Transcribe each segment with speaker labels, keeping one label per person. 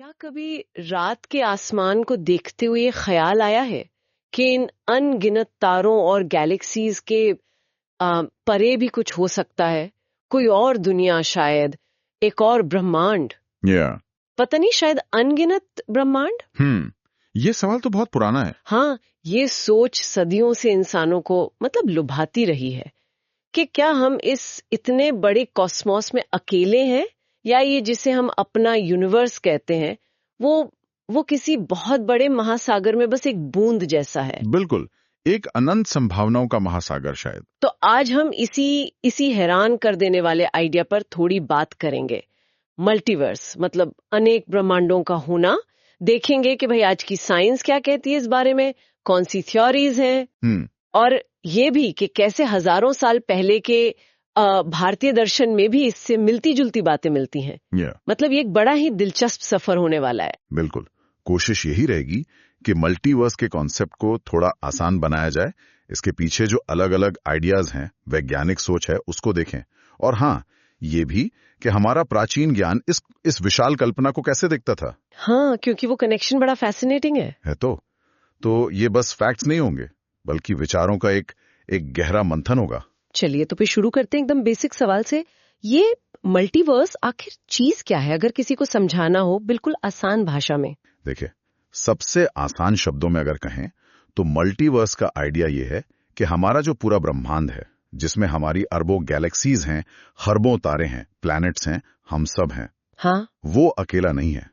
Speaker 1: क्या कभी रात के आसमान को देखते हुए ये ख्याल आया है कि इन अनगिनत तारों और गैलेक्सीज के परे भी कुछ हो सकता है? कोई और दुनिया, शायद एक और ब्रह्मांड।
Speaker 2: Yeah.
Speaker 1: पता नहीं, शायद अनगिनत ब्रह्मांड।
Speaker 2: ये सवाल तो बहुत पुराना है।
Speaker 1: हाँ, ये सोच सदियों से इंसानों को लुभाती रही है कि क्या हम इस इतने बड़े कॉस्मोस में अकेले हैं, या ये जिसे हम अपना यूनिवर्स कहते हैं वो किसी बहुत बड़े महासागर में बस एक बूंद जैसा है।
Speaker 2: बिल्कुल, एक अनंत संभावनाओं का महासागर शायद।
Speaker 1: तो आज हम इसी हैरान कर देने वाले आइडिया पर थोड़ी बात करेंगे। मल्टीवर्स मतलब अनेक ब्रह्मांडों का होना। देखेंगे कि भाई आज की साइंस क्या कहती है इस बारे में, कौन सी थ्योरीज हैं, और ये भी कि कैसे हजारों साल पहले के भारतीय दर्शन में भी इससे मिलती जुलती बातें मिलती हैं।
Speaker 2: Yeah.
Speaker 1: ये एक बड़ा ही दिलचस्प सफर होने वाला है।
Speaker 2: बिल्कुल, कोशिश यही रहेगी कि मल्टीवर्स के कॉन्सेप्ट को थोड़ा आसान बनाया जाए। इसके पीछे जो अलग अलग आइडियाज हैं, वैज्ञानिक सोच है, उसको देखें। और हाँ, ये भी कि हमारा प्राचीन ज्ञान इस विशाल कल्पना को कैसे दिखता था।
Speaker 1: हाँ, क्योंकि वो कनेक्शन बड़ा फैसिनेटिंग है
Speaker 2: तो ये बस फैक्ट्स नहीं होंगे, बल्कि विचारों का एक गहरा मंथन होगा।
Speaker 1: चलिए तो फिर शुरू करते हैं एकदम बेसिक सवाल से। ये मल्टीवर्स आखिर चीज क्या है, अगर किसी को समझाना हो बिल्कुल आसान भाषा में?
Speaker 2: देखिए, सबसे आसान शब्दों में अगर कहें तो मल्टीवर्स का आइडिया ये है कि हमारा जो पूरा ब्रह्मांड है, जिसमें हमारी अरबों गैलेक्सीज हैं, खरबों तारे हैं, प्लैनेट्स हैं, हम सब हैं,
Speaker 1: हाँ,
Speaker 2: वो अकेला नहीं है।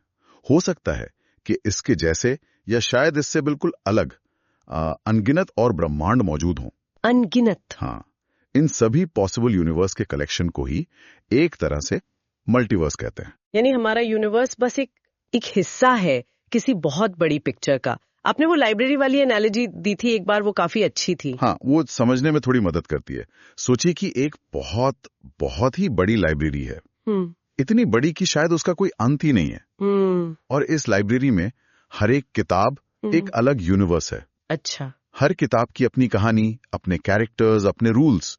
Speaker 2: हो सकता है कि इसके जैसे या शायद इससे बिल्कुल अलग अनगिनत और ब्रह्मांड मौजूद हों।
Speaker 1: अनगिनत?
Speaker 2: हाँ, इन सभी पॉसिबल यूनिवर्स के कलेक्शन को ही एक तरह से मल्टीवर्स कहते हैं।
Speaker 1: यानी हमारा यूनिवर्स बस एक हिस्सा है किसी बहुत बड़ी पिक्चर का। आपने वो लाइब्रेरी वाली एनालॉजी दी थी एक बार, वो काफी अच्छी थी।
Speaker 2: हाँ, वो समझने में थोड़ी मदद करती है। सोचिए कि एक बहुत बहुत ही बड़ी लाइब्रेरी है, इतनी बड़ी कि शायद उसका कोई अंत ही नहीं है। और इस लाइब्रेरी में हर एक किताब एक अलग यूनिवर्स है।
Speaker 1: अच्छा।
Speaker 2: हर किताब की अपनी कहानी, अपने कैरेक्टर्स, अपने रूल्स।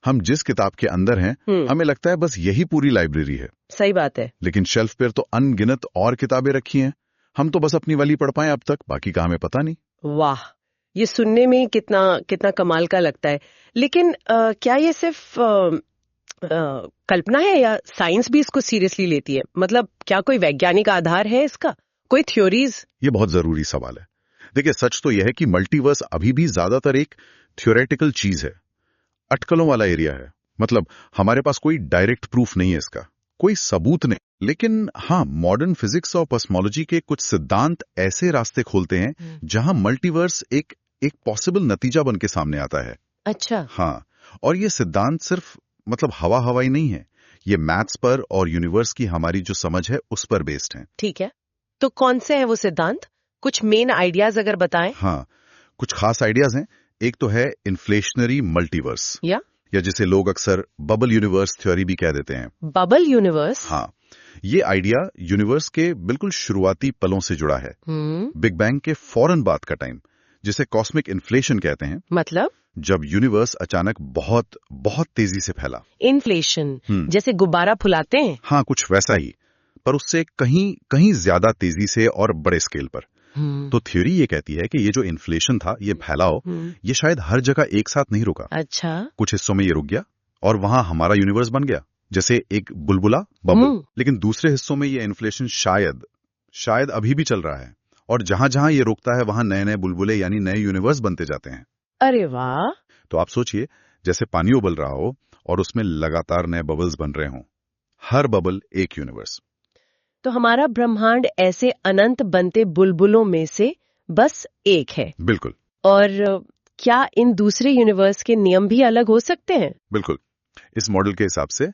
Speaker 2: हम जिस किताब के अंदर हैं, हमें लगता है बस यही पूरी लाइब्रेरी है।
Speaker 1: सही बात है।
Speaker 2: लेकिन शेल्फ पर तो अनगिनत और किताबें रखी हैं। हम तो बस अपनी वाली पढ़ पाए अब तक, बाकी का हमें पता नहीं।
Speaker 1: वाह, ये सुनने में कितना कमाल का लगता है। लेकिन क्या ये सिर्फ कल्पना है, या साइंस भी इसको सीरियसली लेती है? क्या कोई वैज्ञानिक आधार है इसका, कोई थ्योरीज?
Speaker 2: ये बहुत जरूरी सवाल है। देखिए, सच तो यह है कि मल्टीवर्स अभी भी ज्यादातर एक थ्योरेटिकल चीज है, अटकलों वाला एरिया है। हमारे पास कोई डायरेक्ट प्रूफ नहीं है इसका, कोई सबूत नहीं। लेकिन हाँ, मॉडर्न फिजिक्स और कॉस्मोलॉजी के कुछ सिद्धांत ऐसे रास्ते खोलते हैं जहां मल्टीवर्स एक पॉसिबल नतीजा बन के सामने आता है।
Speaker 1: अच्छा।
Speaker 2: हाँ, और ये सिद्धांत सिर्फ हवा हवाई नहीं है, ये मैथ्स पर और यूनिवर्स की हमारी जो समझ है उस पर बेस्ड है।
Speaker 1: ठीक है, तो कौन से हैं वो सिद्धांत? कुछ मेन आइडियाज अगर बताएं।
Speaker 2: हाँ, कुछ खास आइडियाज हैं। एक तो है इन्फ्लेशनरी मल्टीवर्स, या जिसे लोग अक्सर बबल यूनिवर्स थ्योरी भी कह देते हैं।
Speaker 1: Bubble universe?
Speaker 2: हाँ, ये आइडिया यूनिवर्स के बिल्कुल शुरुआती पलों से जुड़ा है। बिग बैंग के फौरन बाद का टाइम, जिसे कॉस्मिक इन्फ्लेशन कहते हैं। जब यूनिवर्स अचानक बहुत बहुत तेजी से फैला।
Speaker 1: इन्फ्लेशन जैसे गुब्बारा फुलाते हैं?
Speaker 2: हाँ, कुछ वैसा ही, पर उससे कहीं ज्यादा तेजी से और बड़े स्केल पर। तो थ्योरी ये कहती है कि ये जो इन्फ्लेशन था, ये फैलाव, ये शायद हर जगह एक साथ नहीं रुका।
Speaker 1: अच्छा।
Speaker 2: कुछ हिस्सों में ये रुक गया और वहां हमारा यूनिवर्स बन गया, जैसे एक बुलबुला, बबल। लेकिन दूसरे हिस्सों में ये इन्फ्लेशन शायद अभी भी चल रहा है, और जहां जहां ये रुकता है वहां नए नए बुलबुले यानी नए यूनिवर्स बनते जाते हैं।
Speaker 1: अरे वाह!
Speaker 2: तो आप सोचिए, जैसे पानी उबल रहा हो और उसमें लगातार नए बबल्स बन रहे हों, हर बबल एक यूनिवर्स।
Speaker 1: तो हमारा ब्रह्मांड ऐसे अनंत बनते बुलबुलों में से बस एक है।
Speaker 2: बिल्कुल।
Speaker 1: और क्या इन दूसरे यूनिवर्स के नियम भी अलग हो सकते हैं?
Speaker 2: बिल्कुल। इस मॉडल के हिसाब से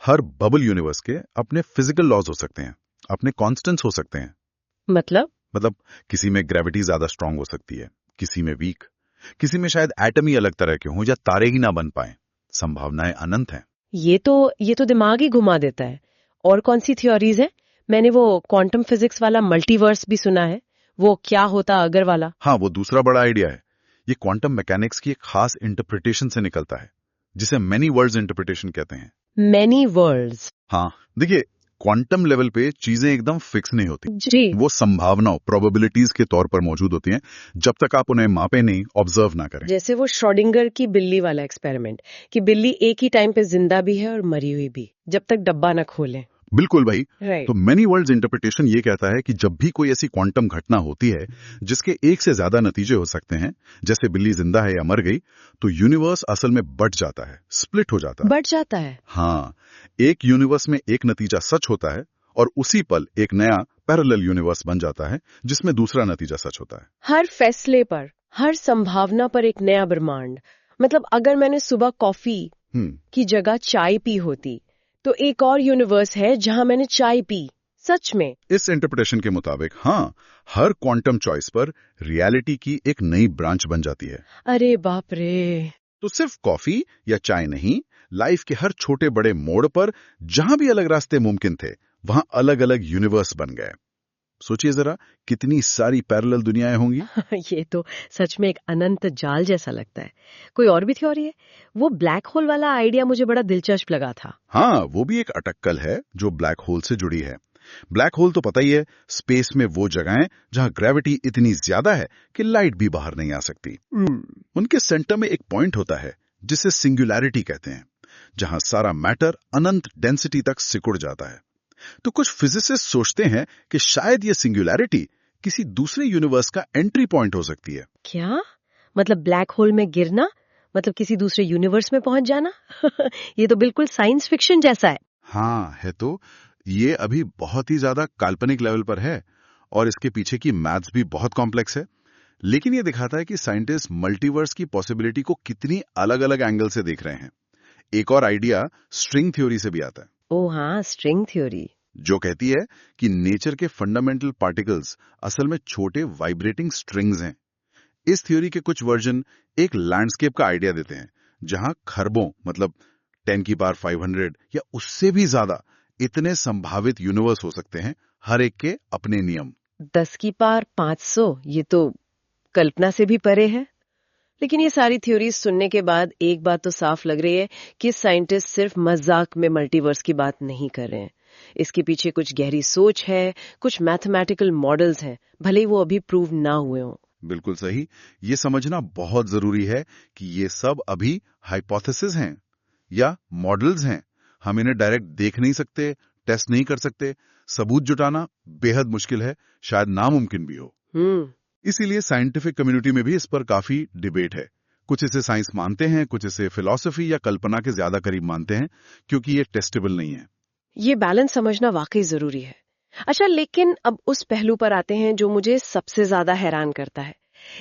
Speaker 2: हर बबल यूनिवर्स के अपने फिजिकल लॉज हो सकते हैं, अपने कॉन्स्टेंट्स हो सकते हैं। मतलब किसी में ग्रेविटी ज्यादा स्ट्रांग हो सकती है, किसी में वीक, किसी में शायद एटम ही अलग तरह के हों या तारे ही ना बन पाए। संभावनाएं अनंत हैं।
Speaker 1: ये तो दिमाग ही घुमा देता है। और कौन सी थ्योरीज हैं? मैंने वो क्वांटम फिजिक्स वाला मल्टीवर्स भी सुना है, वो क्या होता अगर वाला।
Speaker 2: हाँ, वो दूसरा बड़ा आइडिया है। ये क्वांटम मैकेनिक्स की एक खास इंटरप्रिटेशन से निकलता है, जिसे मेनी वर्ल्ड्स इंटरप्रिटेशन कहते हैं।
Speaker 1: Many world's?
Speaker 2: हाँ, देखिए, क्वांटम लेवल पे चीजें एकदम फिक्स नहीं होती।
Speaker 1: जी।
Speaker 2: वो संभावनाओं, प्रोबेबिलिटीज के तौर पर मौजूद होती हैं जब तक आप उन्हें मापे नहीं, ऑब्जर्व ना करें।
Speaker 1: जैसे वो श्रोडिंगर की बिल्ली वाला एक्सपेरिमेंट कि बिल्ली एक ही टाइम पे जिंदा भी है और मरी हुई भी, जब तक डब्बा ना खोलें।
Speaker 2: बिल्कुल भाई।
Speaker 1: राइट।
Speaker 2: तो मेनी वर्ल्ड्स इंटरप्रिटेशन ये कहता है कि जब भी कोई ऐसी क्वांटम घटना होती है जिसके एक से ज्यादा नतीजे हो सकते हैं, जैसे बिल्ली जिंदा है या मर गई, तो यूनिवर्स असल में बट जाता है, स्प्लिट हो जाता है।
Speaker 1: बढ़ जाता है।
Speaker 2: हाँ, एक यूनिवर्स में एक नतीजा सच होता है और उसी पल एक नया पैरेलल यूनिवर्स बन जाता है जिसमें दूसरा नतीजा सच होता है।
Speaker 1: हर फैसले पर, हर संभावना पर एक नया ब्रह्मांड। मतलब अगर मैंने सुबह कॉफी की जगह चाय पी होती तो एक और यूनिवर्स है जहां मैंने चाय पी। सच में।
Speaker 2: इस इंटरप्रिटेशन के मुताबिक हाँ, हर क्वांटम चॉइस पर रियलिटी की एक नई ब्रांच बन जाती है।
Speaker 1: अरे बाप रे।
Speaker 2: तो सिर्फ कॉफी या चाय नहीं, लाइफ के हर छोटे बड़े मोड़ पर जहां भी अलग रास्ते मुमकिन थे, वहां अलग अलग यूनिवर्स बन गए। सोचिए जरा, कितनी सारी पैरेलल दुनियाएं होंगी।
Speaker 1: ये तो सच में एक अनंत जाल जैसा लगता है। कोई और भी थ्योरी है? वो ब्लैक होल वाला आइडिया मुझे बड़ा दिलचस्प लगा था।
Speaker 2: हाँ, वो भी एक अटक्कल है जो ब्लैक होल से जुड़ी है। ब्लैक होल तो पता ही है, स्पेस में वो जगहें जहां ग्रेविटी इतनी ज्यादा है कि लाइट भी बाहर नहीं आ सकती। उनके सेंटर में एक पॉइंट होता है जिसे सिंगुलैरिटी कहते हैं, जहां सारा मैटर अनंत डेंसिटी तक सिकुड़ जाता है। तो कुछ फिजिसिस्ट सोचते हैं कि शायद ये सिंगुलैरिटी किसी दूसरे यूनिवर्स का एंट्री पॉइंट हो सकती है।
Speaker 1: क्या? मतलब ब्लैक होल में गिरना मतलब किसी दूसरे यूनिवर्स में पहुंच जाना? ये तो बिल्कुल साइंस फिक्शन जैसा है।
Speaker 2: हाँ है, तो ये अभी बहुत ही ज्यादा काल्पनिक लेवल पर है और इसके पीछे की मैथ्स भी बहुत कॉम्प्लेक्स है। लेकिन ये दिखाता है कि साइंटिस्ट मल्टीवर्स की पॉसिबिलिटी को कितनी अलग अलग एंगल से देख रहे हैं। एक और आइडिया स्ट्रिंग थ्योरी से भी आता है।
Speaker 1: ओह हाँ, स्ट्रिंग थ्योरी।
Speaker 2: जो कहती है कि नेचर के फंडामेंटल पार्टिकल्स असल में छोटे वाइब्रेटिंग स्ट्रिंग्स हैं। इस थ्योरी के कुछ वर्जन एक लैंडस्केप का आइडिया देते हैं, जहां खरबों मतलब 10 की पावर 500 या उससे भी ज्यादा इतने संभावित यूनिवर्स हो सकते हैं, हर एक के अपने नियम।
Speaker 1: 10 की पावर 500, ये तो कल्पना से भी परे है। लेकिन ये सारी थ्योरीज सुनने के बाद एक बात तो साफ लग रही है कि साइंटिस्ट सिर्फ मजाक में मल्टीवर्स की बात नहीं कर रहे हैं। इसके पीछे कुछ गहरी सोच है, कुछ मैथमेटिकल मॉडल्स हैं, भले ही वो अभी प्रूव ना हुए हों।
Speaker 2: बिल्कुल सही। ये समझना बहुत जरूरी है कि ये सब अभी हाइपोथेसिस हैं या मॉडल्स हैं। हम इन्हें डायरेक्ट देख नहीं सकते, टेस्ट नहीं कर सकते, सबूत जुटाना बेहद मुश्किल है, शायद नामुमकिन भी हो। इसीलिए साइंटिफिक कम्युनिटी में भी इस पर काफी डिबेट है। कुछ इसे साइंस मानते हैं, कुछ इसे फिलॉसफी या कल्पना के ज्यादा करीब मानते हैं, क्योंकि ये टेस्टेबल नहीं है।
Speaker 1: ये बैलेंस समझना वाकई जरूरी है। अच्छा, लेकिन अब उस पहलू पर आते हैं जो मुझे सबसे ज्यादा हैरान करता है।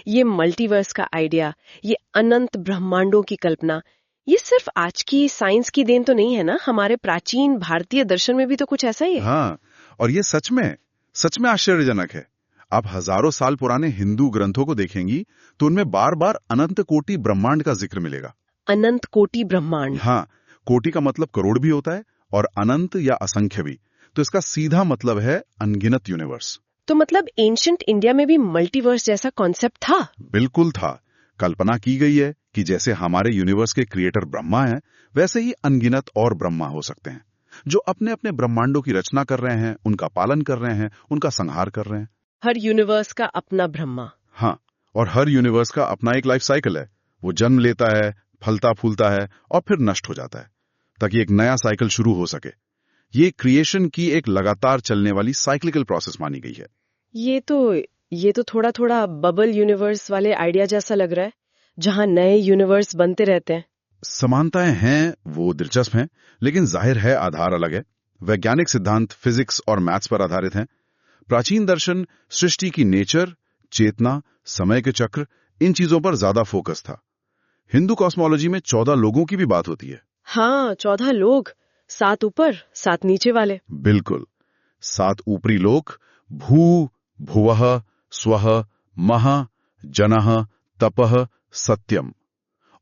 Speaker 1: ये मल्टीवर्स का आइडिया, ये अनंत ब्रह्मांडों की कल्पना, ये सिर्फ आज की साइंस की देन तो नहीं है ना? हमारे प्राचीन भारतीय दर्शन में भी तो कुछ ऐसा ही है।
Speaker 2: हाँ, और ये सच में आश्चर्यजनक है। आप हजारों साल पुराने हिंदू ग्रंथों को देखेंगी तो उनमें बार बार अनंत कोटि ब्रह्मांड का जिक्र मिलेगा।
Speaker 1: अनंत कोटि ब्रह्मांड।
Speaker 2: हाँ, कोटि का मतलब करोड़ भी होता है और अनंत या असंख्य भी। तो इसका सीधा मतलब है अनगिनत यूनिवर्स।
Speaker 1: तो मतलब एंशिएंट इंडिया में भी मल्टीवर्स जैसा कॉन्सेप्ट था?
Speaker 2: बिल्कुल था। कल्पना की गई है कि जैसे हमारे यूनिवर्स के क्रिएटर ब्रह्मा हैं, वैसे ही अनगिनत और ब्रह्मा हो सकते हैं, जो अपने अपने ब्रह्मांडों की रचना कर रहे हैं, उनका पालन कर रहे हैं, उनका संहार कर रहे हैं।
Speaker 1: हर यूनिवर्स का अपना ब्रह्मा।
Speaker 2: हाँ, और हर यूनिवर्स का अपना एक लाइफ साइकिल है। वो जन्म लेता है, फलता फूलता है और फिर नष्ट हो जाता है, ताकि एक नया साइकिल शुरू हो सके। ये क्रिएशन की एक लगातार चलने वाली साइक्लिकल प्रोसेस मानी गई है।
Speaker 1: ये तो थोड़ा थोड़ा बबल यूनिवर्स वाले आइडिया जैसा लग रहा है, जहां नए यूनिवर्स बनते रहते हैं।
Speaker 2: समानताएं हैं, वो दिलचस्प हैं, लेकिन जाहिर है आधार अलग है। वैज्ञानिक सिद्धांत फिजिक्स और मैथ्स पर आधारित हैं। प्राचीन दर्शन सृष्टि की नेचर, चेतना, समय के चक्र, इन चीजों पर ज्यादा फोकस था। हिंदू कॉस्मोलॉजी में 14 लोगों की भी बात होती है।
Speaker 1: हाँ, 14 लोग, 7 ऊपर 7 नीचे वाले।
Speaker 2: बिल्कुल। 7 ऊपरी लोक, भू, भुवः, स्वः, महा, जनः, तपः, सत्यम,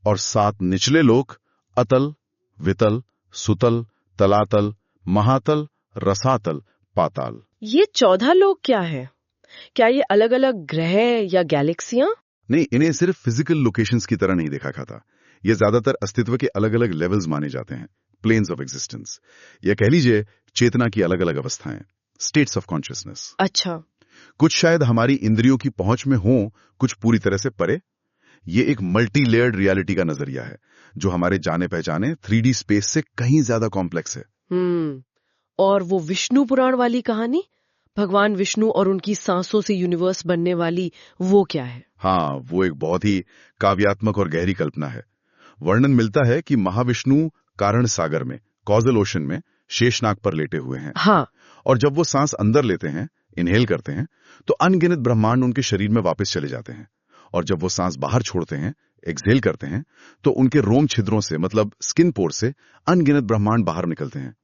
Speaker 2: और 7 निचले लोक, अतल, वितल, सुतल, तलातल, महातल, रसातल, पाताल।
Speaker 1: ये 14 लोग क्या है? क्या ये अलग अलग ग्रह या गैलेक्सियां?
Speaker 2: नहीं, इन्हें सिर्फ फिजिकल लोकेशंस की तरह नहीं देखा जाता। ये ज्यादातर अस्तित्व के अलग अलग लेवल्स माने जाते हैं। प्लेन्स ऑफ एग्जिस्टेंस, या कह लीजिए चेतना की अलग अलग अवस्थाएं, स्टेट्स ऑफ कॉन्शियसनेस।
Speaker 1: अच्छा।
Speaker 2: कुछ शायद हमारी इंद्रियों की पहुंच में हो, कुछ पूरी तरह से परे। ये एक मल्टी लेयर्ड रियलिटी का नजरिया है जो हमारे जाने पहचाने 3D स्पेस से कहीं ज्यादा कॉम्प्लेक्स है।
Speaker 1: और वो विष्णु पुराण वाली कहानी, भगवान विष्णु और उनकी सांसों से यूनिवर्स बनने वाली, वो क्या है?
Speaker 2: हाँ, वो एक बहुत ही काव्यात्मक और गहरी कल्पना है। वर्णन मिलता है कि महाविष्णु कारण सागर में, कॉजल ओशन में शेषनाग पर लेटे हुए हैं।
Speaker 1: हाँ।
Speaker 2: और जब वो सांस अंदर लेते हैं, इनहेल करते हैं, तो अनगिनत ब्रह्मांड उनके शरीर में वापस चले जाते हैं। और जब वो सांस बाहर छोड़ते हैं, एक्सहेल करते हैं, तो उनके रोम छिद्रों से, मतलब स्किन पोर से अनगिनत ब्रह्मांड बाहर निकलते हैं।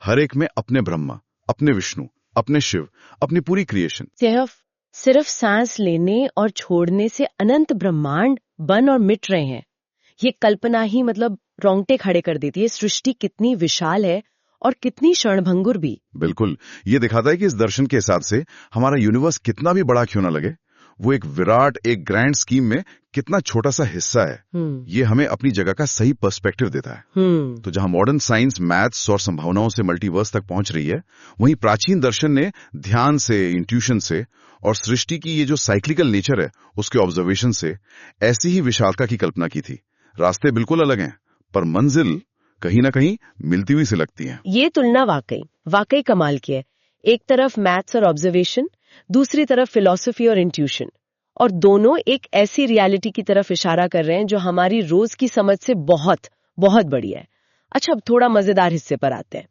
Speaker 2: हर एक में अपने ब्रह्मा, अपने विष्णु, अपने शिव, अपनी पूरी क्रिएशन।
Speaker 1: सिर्फ सांस लेने और छोड़ने से अनंत ब्रह्मांड बन और मिट रहे हैं। ये कल्पना ही मतलब रोंगटे खड़े कर देती है। सृष्टि कितनी विशाल है और कितनी क्षणभंगुर भी। बिल्कुल,
Speaker 2: ये दिखाता है कि इस दर्शन के हिसाब से हमारा यूनिवर्स कितना भी बड़ा क्यों ना लगे, वो एक विराट, एक ग्रैंड स्कीम में कितना छोटा सा हिस्सा है। ये हमें अपनी जगह का सही पर्सपेक्टिव देता है। तो जहां मॉडर्न साइंस मैथ्स और संभावनाओं से मल्टीवर्स तक पहुंच रही है, वहीं प्राचीन दर्शन ने ध्यान से, इंट्यूशन से और सृष्टि की ये जो साइक्लिकल नेचर है उसके ऑब्जर्वेशन से ऐसी ही विशालता की कल्पना की थी। रास्ते बिल्कुल अलग हैं, पर मंजिल कहीं ना कहीं मिलती हुई से लगती है।
Speaker 1: ये तुलना वाकई कमाल की है। एक तरफ मैथ्स और ऑब्जर्वेशन, दूसरी तरफ फिलॉसफी और इंट्यूशन, और दोनों एक ऐसी रियलिटी की तरफ इशारा कर रहे हैं जो हमारी रोज की समझ से बहुत बहुत बड़ी है। अच्छा, अब थोड़ा मजेदार हिस्से पर आते हैं।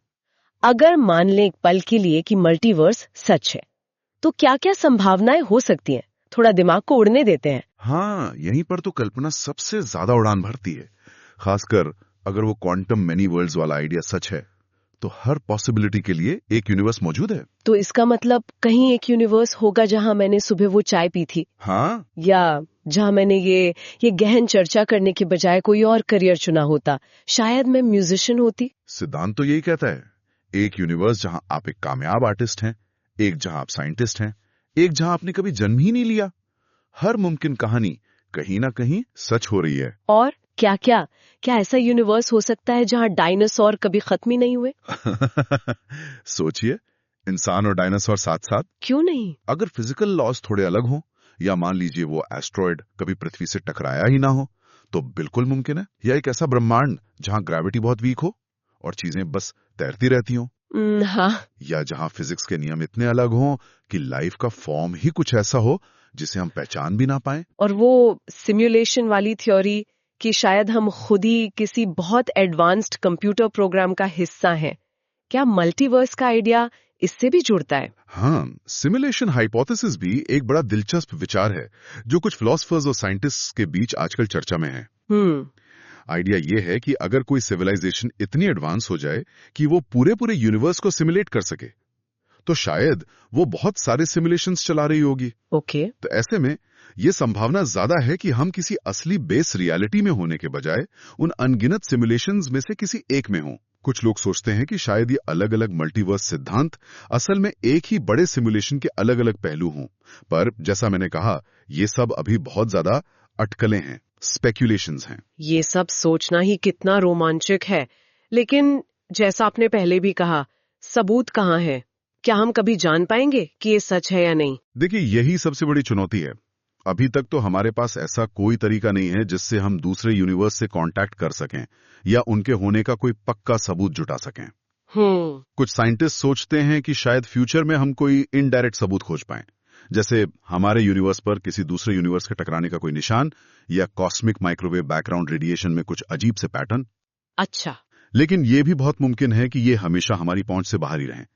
Speaker 1: अगर मान लें एक पल के लिए कि मल्टीवर्स सच है, तो क्या क्या संभावनाएं हो सकती हैं? थोड़ा दिमाग को उड़ने देते हैं।
Speaker 2: हाँ, यहीं पर तो कल्पना सबसे ज्यादा उड़ान भरती है। खासकर अगर वो क्वांटम मेनी वर्ल्ड्स वाला आइडिया सच है, तो हर पॉसिबिलिटी के लिए एक यूनिवर्स मौजूद है।
Speaker 1: तो इसका मतलब कहीं एक यूनिवर्स होगा जहां मैंने सुबह वो चाय पी थी।
Speaker 2: हाँ,
Speaker 1: या जहां मैंने ये गहन चर्चा करने के बजाय कोई और करियर चुना होता। शायद मैं म्यूजिशियन होती।
Speaker 2: सिद्धांत तो यही कहता है, एक यूनिवर्स जहां आप एक कामयाब आर्टिस्ट हैं, एक जहां आप साइंटिस्ट हैं, एक जहां आपने कभी जन्म ही नहीं लिया। हर मुमकिन कहानी कहीं ना कहीं सच हो रही है।
Speaker 1: और क्या ऐसा यूनिवर्स हो सकता है जहां डायनासोर कभी खत्म ही नहीं हुए?
Speaker 2: सोचिए, इंसान और डायनासोर साथ साथ।
Speaker 1: क्यों नहीं?
Speaker 2: अगर फिजिकल लॉज थोड़े अलग हो, या मान लीजिए वो एस्ट्रॉयड कभी पृथ्वी से टकराया ही ना हो, तो बिल्कुल मुमकिन है। या एक ऐसा ब्रह्मांड जहां ग्रेविटी बहुत वीक हो और चीजें बस तैरती रहती हों।
Speaker 1: हाँ।
Speaker 2: या जहां फिजिक्स के नियम इतने अलग हों कि लाइफ का फॉर्म ही कुछ ऐसा हो जिसे हम पहचान भी ना पाए।
Speaker 1: और वो सिमुलेशन वाली थ्योरी कि शायद हम खुद ही किसी बहुत एडवांस्ड कंप्यूटर प्रोग्राम का हिस्सा हैं। क्या मल्टीवर्स का आइडिया इससे भी जुड़ता है?
Speaker 2: हाँ, सिमुलेशन हाइपोथेसिस भी एक बड़ा दिलचस्प विचार है जो कुछ फिलोसफर्स और साइंटिस्ट्स के बीच आजकल चर्चा में है। आइडिया ये है कि अगर कोई सिविलाइजेशन इतनी एडवांस हो जाए कि वो पूरे यूनिवर्स को सिमुलेट कर सके, तो शायद वो बहुत सारे सिमुलेशंस चला रही होगी।
Speaker 1: ओके।
Speaker 2: तो ऐसे में ये संभावना ज्यादा है कि हम किसी असली बेस रियलिटी में होने के बजाय उन अनगिनत सिमुलेशंस में से किसी एक में हों। कुछ लोग सोचते हैं कि शायद ये अलग अलग मल्टीवर्स सिद्धांत असल में एक ही बड़े सिमुलेशन के अलग अलग पहलू हों। पर जैसा मैंने कहा, ये सब अभी बहुत ज्यादा अटकलें हैं, स्पेक्यूलेशंस हैं।
Speaker 1: ये सब सोचना ही कितना रोमांचक है, लेकिन जैसा आपने पहले भी कहा, सबूत कहाँ है? क्या हम कभी जान पाएंगे कि ये सच है या नहीं?
Speaker 2: देखिए, यही सबसे बड़ी चुनौती है। अभी तक तो हमारे पास ऐसा कोई तरीका नहीं है जिससे हम दूसरे यूनिवर्स से कांटेक्ट कर सकें या उनके होने का कोई पक्का सबूत जुटा सकें। कुछ साइंटिस्ट सोचते हैं कि शायद फ्यूचर में हम कोई इनडायरेक्ट सबूत खोज पाएं, जैसे हमारे यूनिवर्स पर किसी दूसरे यूनिवर्स के टकराने का कोई निशान या कॉस्मिक माइक्रोवेव बैकग्राउंड रेडिएशन में कुछ अजीब से पैटर्न।
Speaker 1: अच्छा।
Speaker 2: लेकिन यह भी बहुत मुमकिन है कि ये हमेशा हमारी पहुंच से बाहर ही रहें।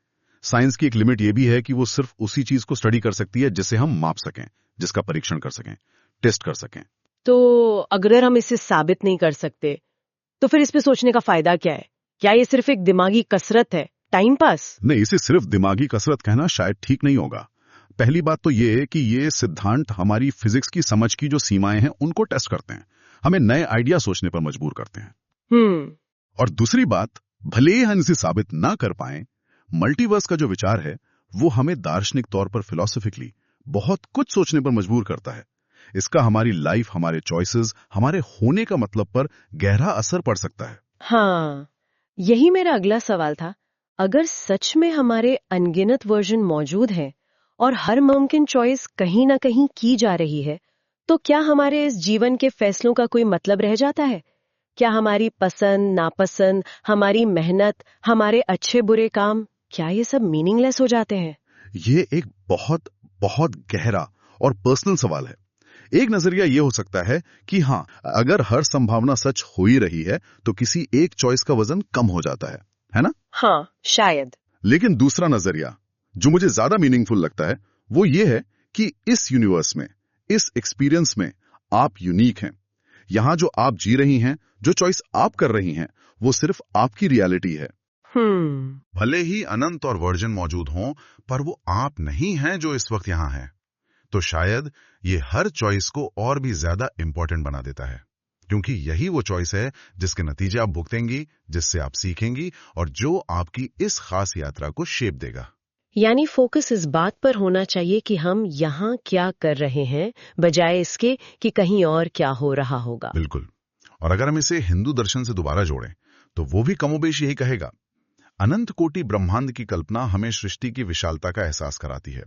Speaker 2: साइंस की एक लिमिट यह भी है कि वो सिर्फ उसी चीज को स्टडी कर सकती है जिसे हम माप सकें, जिसका परीक्षण कर सकें, टेस्ट कर सकें।
Speaker 1: तो अगर हम इसे साबित नहीं कर सकते, तो फिर इस पे सोचने का फायदा क्या है? क्या ये सिर्फ एक दिमागी कसरत है, टाइम पास?
Speaker 2: नहीं, इसे सिर्फ दिमागी कसरत कहना शायद ठीक नहीं होगा। पहली बात तो ये है कि ये सिद्धांत हमारी फिजिक्स की समझ की जो सीमाएं हैं उनको टेस्ट करते हैं, हमें नए आइडिया सोचने पर मजबूर करते हैं। और दूसरी बात, भले ही हम इसे साबित ना कर पाए, मल्टीवर्स का जो विचार है वो हमें दार्शनिक तौर पर, फिलोसॉफिकली बहुत कुछ सोचने पर मजबूर करता है। इसका हमारी लाइफ, हमारे चॉइसेस, हमारे होने का मतलब पर गहरा असर पड़ सकता है।
Speaker 1: हाँ, यही मेरा अगला सवाल था। अगर सच में हमारे अनगिनत वर्जन मौजूद हैं और हर मुमकिन चॉइस कहीं ना कहीं की जा रही है, तो क्या हमारे इस जीवन के फैसलों का कोई मतलब रह जाता है? क्या हमारी पसंद, नापसंद, हमारी मेहनत, हमारे अच्छे बुरे काम, क्या ये सब मीनिंगलेस हो जाते हैं?
Speaker 2: ये एक बहुत बहुत गहरा और पर्सनल सवाल है। एक नजरिया ये हो सकता है कि हाँ, अगर हर संभावना सच हो ही रही है तो किसी एक चॉइस का वजन कम हो जाता है ना?
Speaker 1: हाँ, शायद।
Speaker 2: लेकिन दूसरा नजरिया जो मुझे ज्यादा मीनिंगफुल लगता है वो ये है कि इस यूनिवर्स में, इस एक्सपीरियंस में आप यूनिक हैं। यहां जो आप जी रही हैं, जो चॉइस आप कर रही हैं, वो सिर्फ आपकी रियलिटी है। भले ही अनंत और वर्जन मौजूद हों, पर वो आप नहीं हैं जो इस वक्त यहां हैं। तो शायद ये हर चॉइस को और भी ज्यादा इंपॉर्टेंट बना देता है, क्योंकि यही वो चॉइस है जिसके नतीजे आप भुगतेंगी, जिससे आप सीखेंगी और जो आपकी इस खास यात्रा को शेप देगा।
Speaker 1: यानी फोकस इस बात पर होना चाहिए कि हम यहाँ क्या कर रहे हैं, बजाय इसके कि कहीं और क्या हो रहा होगा।
Speaker 2: बिल्कुल। और अगर हम इसे हिंदू दर्शन से दोबारा जोड़ें, तो वो भी कमोबेश यही कहेगा। अनंत कोटि ब्रह्मांड की कल्पना हमें सृष्टि की विशालता का एहसास कराती है,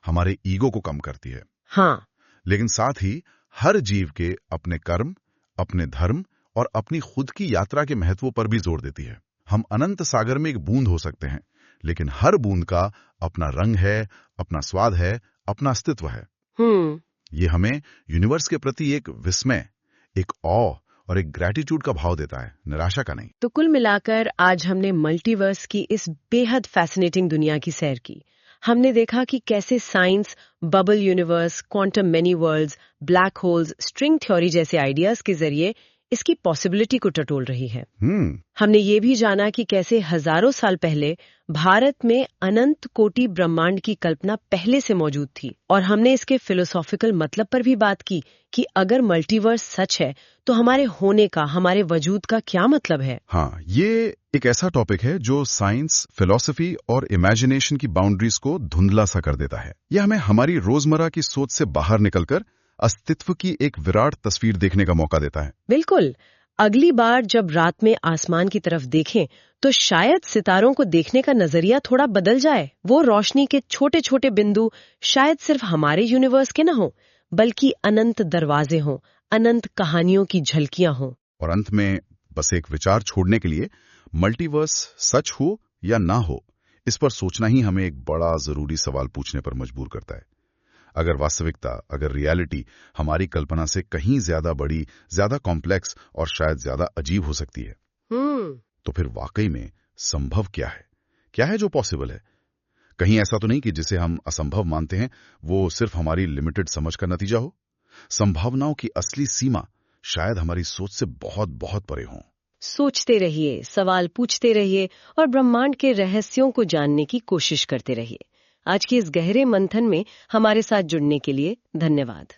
Speaker 2: हमारे ईगो को कम करती है।
Speaker 1: हाँ,
Speaker 2: लेकिन साथ ही हर जीव के अपने कर्म, अपने धर्म और अपनी खुद की यात्रा के महत्व पर भी जोर देती है। हम अनंत सागर में एक बूंद हो सकते हैं, लेकिन हर बूंद का अपना रंग है, अपना स्वाद है, अपना अस्तित्व है। ये हमें यूनिवर्स के प्रति एक विस्मय, एक ऑ और एक ग्रैटिट्यूड का भाव देता है, निराशा का नहीं।
Speaker 1: तो कुल मिलाकर आज हमने मल्टीवर्स की इस बेहद फैसिनेटिंग दुनिया की सैर की। हमने देखा कि कैसे science bubble universe, quantum many world's, black holes, string theory जैसे आइडियाज के जरिए इसकी पॉसिबिलिटी को टटोल रही है। हमने ये भी जाना कि कैसे हजारों साल पहले भारत में अनंत कोटि ब्रह्मांड की कल्पना पहले से मौजूद थी, और हमने इसके फिलोसॉफिकल मतलब पर भी बात की कि अगर मल्टीवर्स सच है तो हमारे होने का, हमारे वजूद का क्या मतलब है।
Speaker 2: हाँ, ये एक ऐसा टॉपिक है जो साइंस, फिलॉसफी और इमेजिनेशन की बाउंड्रीज को धुंधला सा कर देता है। यह हमें हमारी रोजमर्रा की सोच से बाहर निकलकर अस्तित्व की एक विराट तस्वीर देखने का मौका देता है।
Speaker 1: बिल्कुल। अगली बार जब रात में आसमान की तरफ देखें तो शायद सितारों को देखने का नजरिया थोड़ा बदल जाए। वो रोशनी के छोटे छोटे बिंदु शायद सिर्फ हमारे यूनिवर्स के न हो, बल्कि अनंत दरवाजे हों, अनंत कहानियों की झलकियां हों।
Speaker 2: और अंत में बस एक विचार छोड़ने के लिए, मल्टीवर्स सच हो या ना हो, इस पर सोचना ही हमें एक बड़ा जरूरी सवाल पूछने पर मजबूर करता है। अगर वास्तविकता, अगर रियलिटी हमारी कल्पना से कहीं ज्यादा बड़ी, ज्यादा कॉम्प्लेक्स और शायद ज्यादा अजीब हो सकती है, तो फिर वाकई में संभव क्या है? क्या है जो पॉसिबल है? कहीं ऐसा तो नहीं कि जिसे हम असंभव मानते हैं वो सिर्फ हमारी लिमिटेड समझ का नतीजा हो? संभावनाओं की असली सीमा शायद हमारी सोच से बहुत बहुत परे हो।
Speaker 1: सोचते रहिए, सवाल पूछते रहिए और ब्रह्मांड के रहस्यों को जानने की कोशिश करते रहिए। आज के इस गहरे मंथन में हमारे साथ जुड़ने के लिए धन्यवाद।